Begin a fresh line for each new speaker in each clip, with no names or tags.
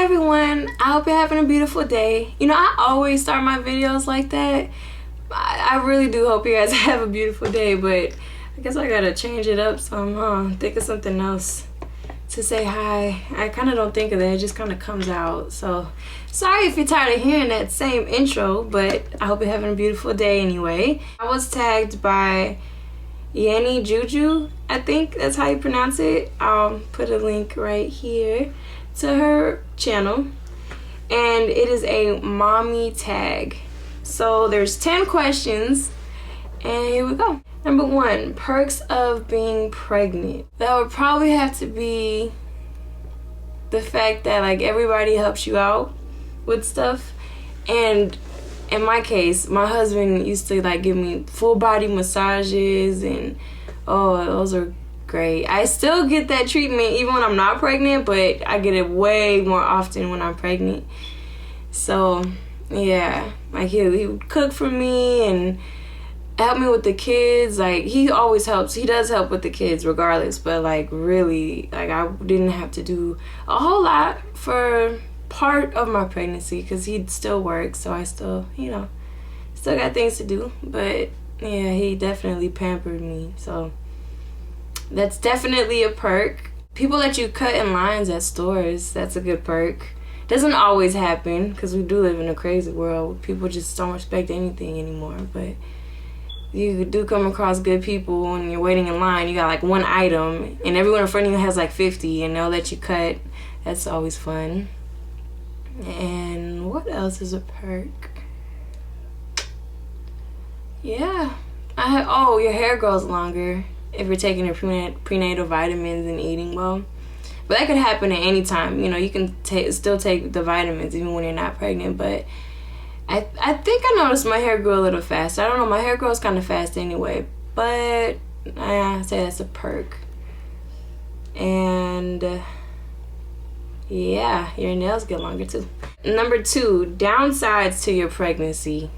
everyone, I hope you're having a beautiful day. You know, I always start my videos like that. I really do hope you guys have a beautiful day, but I guess I gotta change it up somehow. Think of something else to say hi. I kind of don't think of that, it just kind of comes out. So sorry if you're tired of hearing that same intro, but I hope you're having a beautiful day anyway. I was tagged by Yanni Juju, I think that's how you pronounce it. I'll put a link right here to her channel, and it is a mommy tag. So there's 10 questions, and here we go. Number 1, perks of being pregnant. That would probably have to be the fact that like everybody helps you out with stuff, and in my case, my husband used to like give me full body massages, and oh, those are great. I still get that treatment even when I'm not pregnant, but I get it way more often when I'm pregnant. So yeah, like he would cook for me and help me with the kids. Like he always helps. He does help with the kids regardless, but like really, like I didn't have to do a whole lot for part of my pregnancy because he still works, so I still, you know, still got things to do. But yeah, he definitely pampered me, so that's definitely a perk. People let you cut in lines at stores, that's a good perk. Doesn't always happen because we do live in a crazy world. People just don't respect anything anymore, but you do come across good people when you're waiting in line. You got like one item and everyone in front of you has like 50 and they'll let you cut. That's always fun. And what else is a perk? Yeah, your hair grows longer if you're taking your prenatal vitamins and eating well. But that could happen at any time. You know, you can still take the vitamins even when you're not pregnant. But I think I noticed my hair grew a little fast. I don't know, my hair grows kind of fast anyway. But I say that's a perk. And yeah, your nails get longer too. Number 2, downsides to your pregnancy.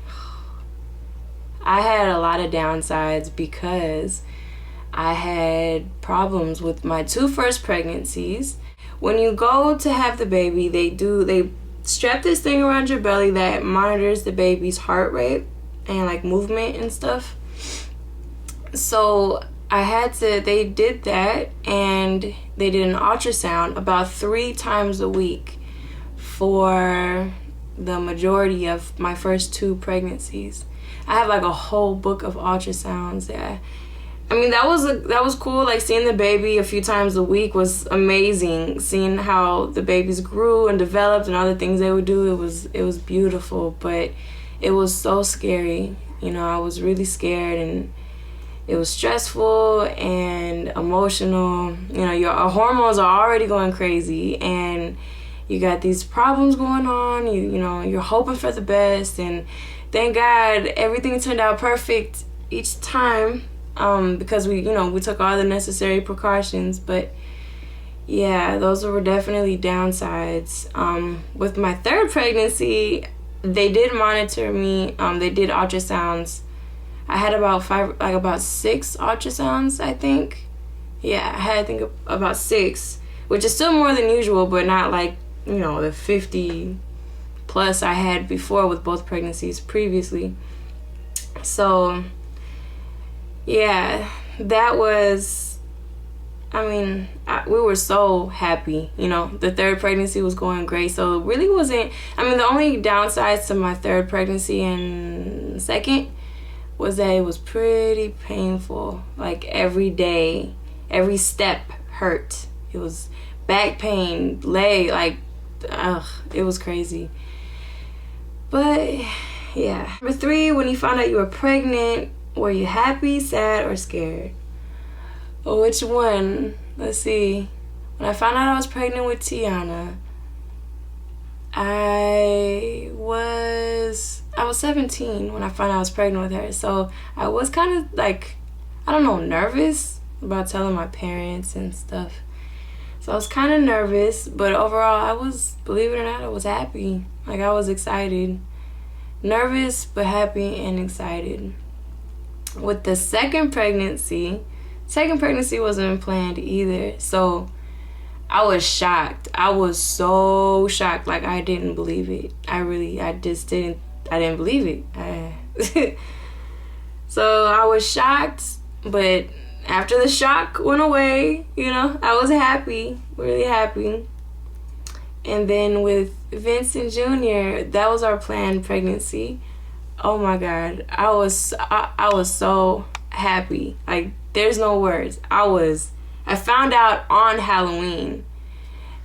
I had a lot of downsides because I had problems with my 2 first pregnancies. When you go to have the baby, they strap this thing around your belly that monitors the baby's heart rate and like movement and stuff. So they did that, and they did an ultrasound about 3 times a week for the majority of my first 2 pregnancies. I have like a whole book of ultrasounds. Yeah, I mean that was cool. Like seeing the baby a few times a week was amazing. Seeing how the babies grew and developed and all the things they would do, it was beautiful. But it was so scary. You know, I was really scared, and it was stressful and emotional. You know, your hormones are already going crazy, and you got these problems going on. You know, you're hoping for the best, and thank God everything turned out perfect each time, because we took all the necessary precautions. But yeah, those were definitely downsides. With my 3rd pregnancy, they did monitor me. They did ultrasounds. I had about 6 ultrasounds, I think. Yeah, I had, I think, about 6, which is still more than usual, but not like, you know, the 50 plus I had before with both pregnancies previously. So yeah, that was, I mean, we were so happy. You know, the 3rd pregnancy was going great, so it really wasn't, I mean, the only downsides to my 3rd pregnancy and 2nd was that it was pretty painful. Like every day, every step hurt. It was back pain, leg, like, it was crazy. But yeah. Number 3, when you found out you were pregnant, were you happy, sad, or scared? Well, which one? Let's see. When I found out I was pregnant with Tiana, I was 17 when I found out I was pregnant with her. So I was kind of like, I don't know, nervous about telling my parents and stuff. So I was kind of nervous, but overall I was, believe it or not, I was happy. Like I was excited. Nervous, but happy and excited. With the 2nd pregnancy wasn't planned either. So I was shocked. I was so shocked. Like, I didn't believe it. I didn't believe it. So I was shocked, but after the shock went away, you know, I was happy, really happy. And then with Vincent Jr., that was our planned pregnancy. Oh my God, I was so happy. Like, there's no words. I found out on Halloween,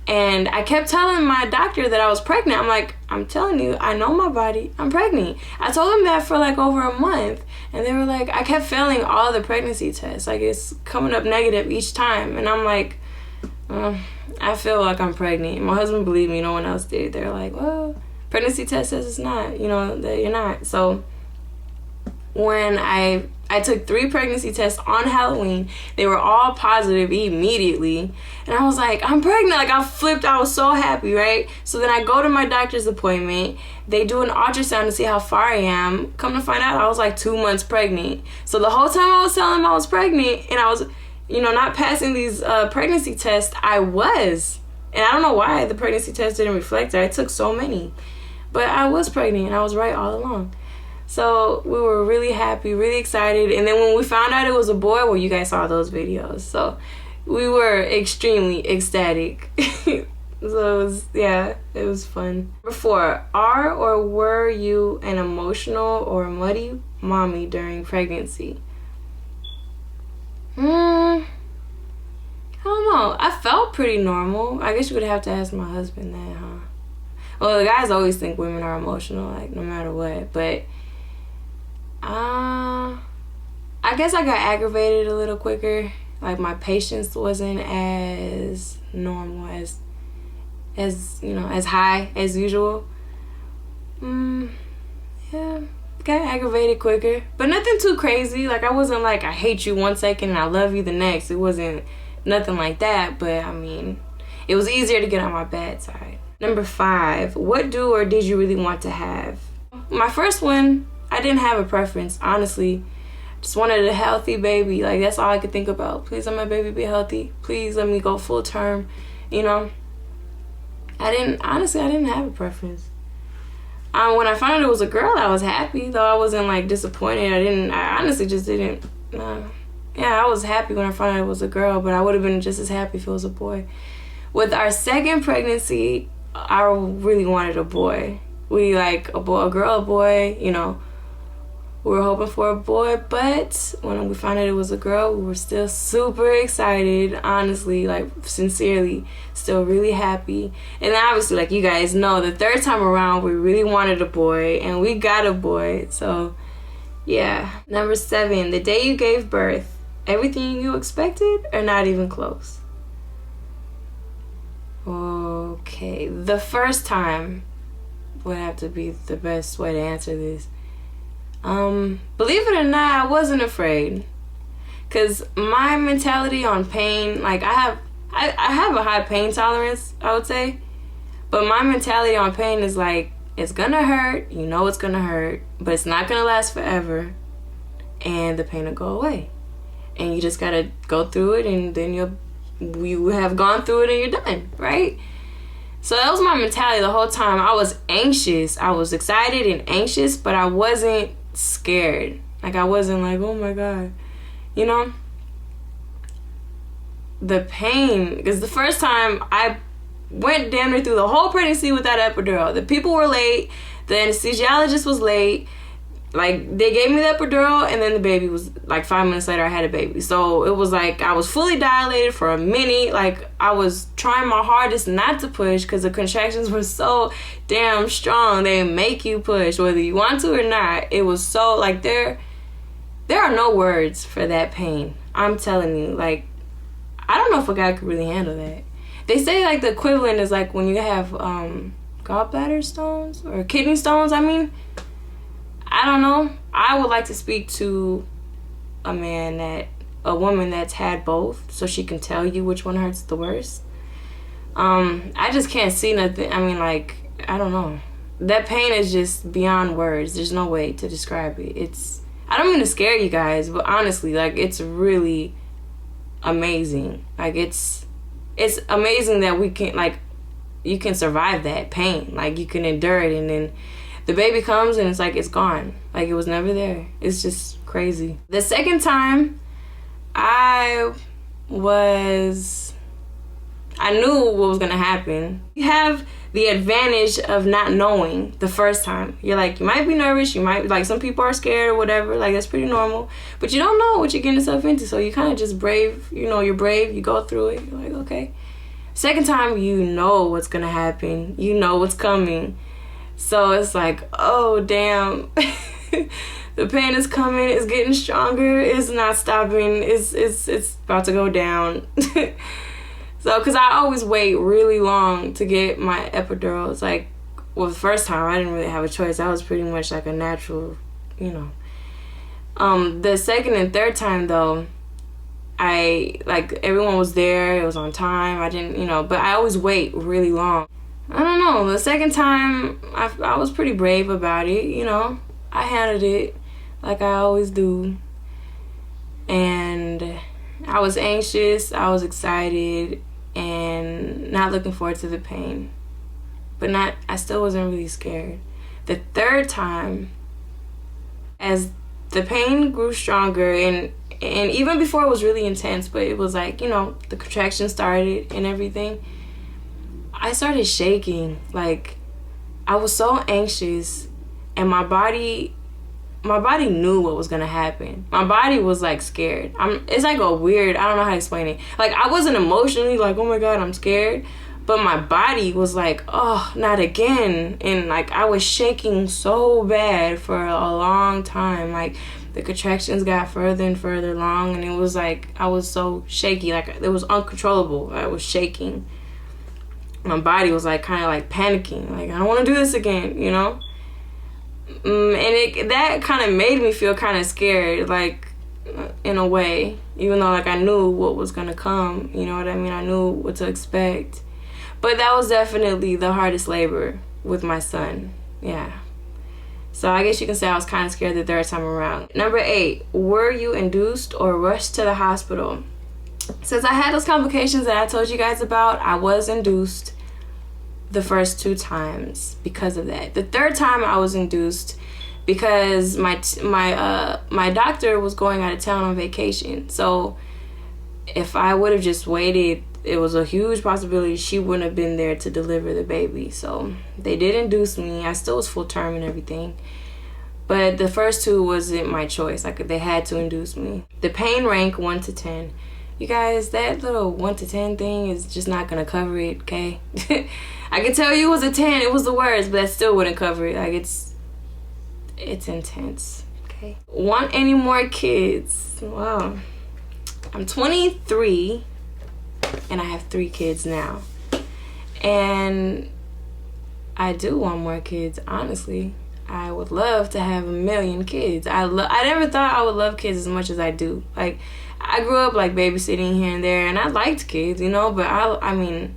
and I kept telling my doctor that I was pregnant. I'm like, I'm telling you, I know my body, I'm pregnant. I told them that for like over a month, and they were like, I kept failing all the pregnancy tests. Like, it's coming up negative each time, and I'm like, I feel like I'm pregnant. My husband believed me, no one else did. They're like, well, pregnancy test says it's not, you know, that you're not. So when I took 3 pregnancy tests on Halloween, they were all positive immediately, and I was like, I'm pregnant. Like, I flipped. I was so happy, right? So then I go to my doctor's appointment. They do an ultrasound to see how far I am. Come to find out, I was like 2 months pregnant. So the whole time I was telling them I was pregnant, and I was, you know, not passing these pregnancy tests, I was. And I don't know why the pregnancy test didn't reflect that. I took so many. But I was pregnant, and I was right all along. So we were really happy, really excited. And then when we found out it was a boy, well, you guys saw those videos. So we were extremely ecstatic. So it was fun. Number 4, are or were you an emotional or muddy mommy during pregnancy? I don't know. I felt pretty normal. I guess you would have to ask my husband that, huh? Well, the guys always think women are emotional, like, no matter what. But I guess I got aggravated a little quicker. Like, my patience wasn't as normal, as you know, as high as usual. Yeah, got aggravated quicker, but nothing too crazy. Like, I wasn't like, I hate you one second and I love you the next. It wasn't nothing like that, but I mean, it was easier to get on my bad side. Number 5, what do or did you really want to have? My first one, I didn't have a preference, honestly. Just wanted a healthy baby. Like, that's all I could think about. Please let my baby be healthy. Please let me go full term, you know. I didn't have a preference. When I found out it was a girl, I was happy, though I wasn't like disappointed. I honestly just didn't. Yeah, I was happy when I found out it was a girl, but I would have been just as happy if it was a boy. With our second pregnancy, I really wanted a boy. We like a girl, a boy, you know. We were hoping for a boy, but when we found out it was a girl, we were still super excited, honestly, like, sincerely, still really happy. And obviously, like you guys know, the third time around, we really wanted a boy, and we got a boy, so, yeah. Number 7, the day you gave birth, everything you expected or not even close? Okay, the first time would have to be the best way to answer this. Believe it or not, I wasn't afraid, because my mentality on pain, like, I have a high pain tolerance, I would say, but my mentality on pain is like, it's gonna hurt, you know it's gonna hurt, but it's not gonna last forever, and the pain will go away, and you just gotta go through it, and then you have gone through it and you're done, right? So that was my mentality the whole time. I was anxious. I was excited and anxious, but I wasn't scared. Like, I wasn't like, oh my God, you know? The pain, because the first time I went damn near through the whole pregnancy with that epidural. The people were late. The anesthesiologist was late. Like, they gave me the epidural, and then the baby was, like, 5 minutes later, I had a baby. So it was like, I was fully dilated for a minute. Like, I was trying my hardest not to push, because the contractions were so damn strong. They make you push, whether you want to or not. It was so, like, there are no words for that pain. I'm telling you, like, I don't know if a guy could really handle that. They say, like, the equivalent is, like, when you have gallbladder stones, or kidney stones, I mean. I don't know. I would like to speak to a woman that's had both, so she can tell you which one hurts the worst. I just can't see nothing. I mean, like, I don't know. That pain is just beyond words. There's no way to describe it. I don't mean to scare you guys, but honestly, like, it's really amazing. Like, it's it's amazing that we can, like, you can survive that pain. Like, you can endure it, and then the baby comes and it's like it's gone. Like, it was never there. It's just crazy. The second time, I knew what was gonna happen. You have the advantage of not knowing the first time. You're like, you might be nervous, you might, like, some people are scared or whatever, like, that's pretty normal, but you don't know what you're getting yourself into, so you kind of just brave, you know, you're brave, you go through it, you're like, okay. Second time, you know what's gonna happen, you know what's coming, so it's like, oh damn. The pain is coming, it's getting stronger, it's not stopping, it's about to go down. So, because I always wait really long to get my epidural. It's like, well, the first time I didn't really have a choice. That was pretty much like a natural, you know. The second and third time, though, everyone was there. It was on time. I didn't, you know, but I always wait really long. I don't know. The second time, I was pretty brave about it, you know. I handled it like I always do. And I was anxious. I was excited. And not looking forward to the pain, but I still wasn't really scared. The third time, as the pain grew stronger, and even before it was really intense, but it was like, you know, the contraction started and everything, I started shaking. Like, I was so anxious, and my body knew what was gonna happen. My body was like scared. It's like a weird, I don't know how to explain it. Like, I wasn't emotionally like, oh my God, I'm scared. But my body was like, oh, not again. And like, I was shaking so bad for a long time. Like, the contractions got further and further along, and it was like, I was so shaky. Like, it was uncontrollable. I was shaking. My body was like kind of like panicking. Like, I don't want to do this again, you know? And that kind of made me feel kind of scared, like, in a way, even though, like, I knew what was gonna come, you know what I mean? I knew what to expect. But that was definitely the hardest labor with my son, yeah. So I guess you can say I was kind of scared the third time around. Number 8, were you induced or rushed to the hospital? Since I had those complications that I told you guys about, I was induced the first 2 times because of that. The third time I was induced because my doctor was going out of town on vacation. So if I would have just waited, it was a huge possibility she wouldn't have been there to deliver the baby. So they did induce me. I still was full term and everything. But the first 2 wasn't my choice. Like, they had to induce me. The pain rank 1 to 10. You guys, that little 1 to 10 thing is just not gonna cover it, okay? I can tell you it was a 10, it was the worst, but that still wouldn't cover it. Like, it's intense, okay? Want any more kids? Wow. I'm 23, and I have 3 kids now. And I do want more kids, honestly. I would love to have 1,000,000 kids. I never thought I would love kids as much as I do. Like, I grew up like babysitting here and there, and I liked kids, you know, but I mean,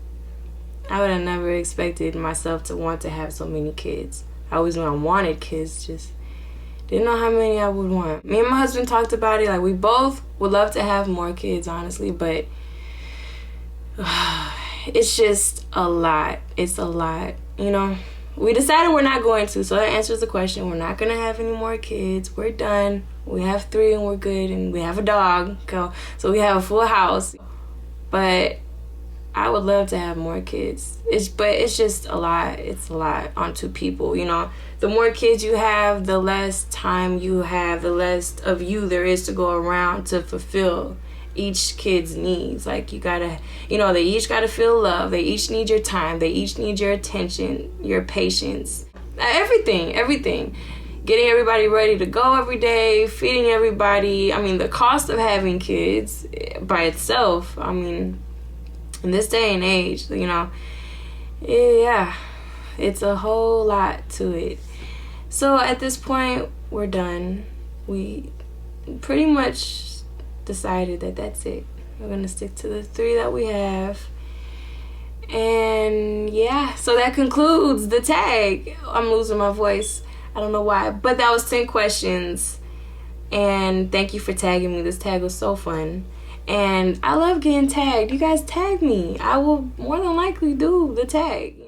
I would have never expected myself to want to have so many kids. I always knew I wanted kids, just didn't know how many I would want. Me and my husband talked about it. Like, we both would love to have more kids, honestly, but it's just a lot. It's a lot, you know. We decided we're not going to, so that answers the question. We're not going to have any more kids. We're done. We have 3 and we're good, and we have a dog, so we have a full house. But I would love to have more kids. But it's just a lot. It's a lot on 2 people, you know. The more kids you have, the less time you have, the less of you there is to go around to fulfill each kid's needs. Like, you gotta, you know, they each gotta feel love. They each need your time. They each need your attention, your patience, everything. Getting everybody ready to go every day, feeding everybody. I mean, the cost of having kids by itself, I mean, in this day and age, you know, yeah, it's a whole lot to it. So at this point, we're done. We pretty much decided that that's it. We're gonna stick to the 3 that we have. And yeah, so that concludes the tag. I'm losing my voice. I don't know why, but that was 10 questions. And thank you for tagging me. This tag was so fun. And I love getting tagged. You guys tag me. I will more than likely do the tag.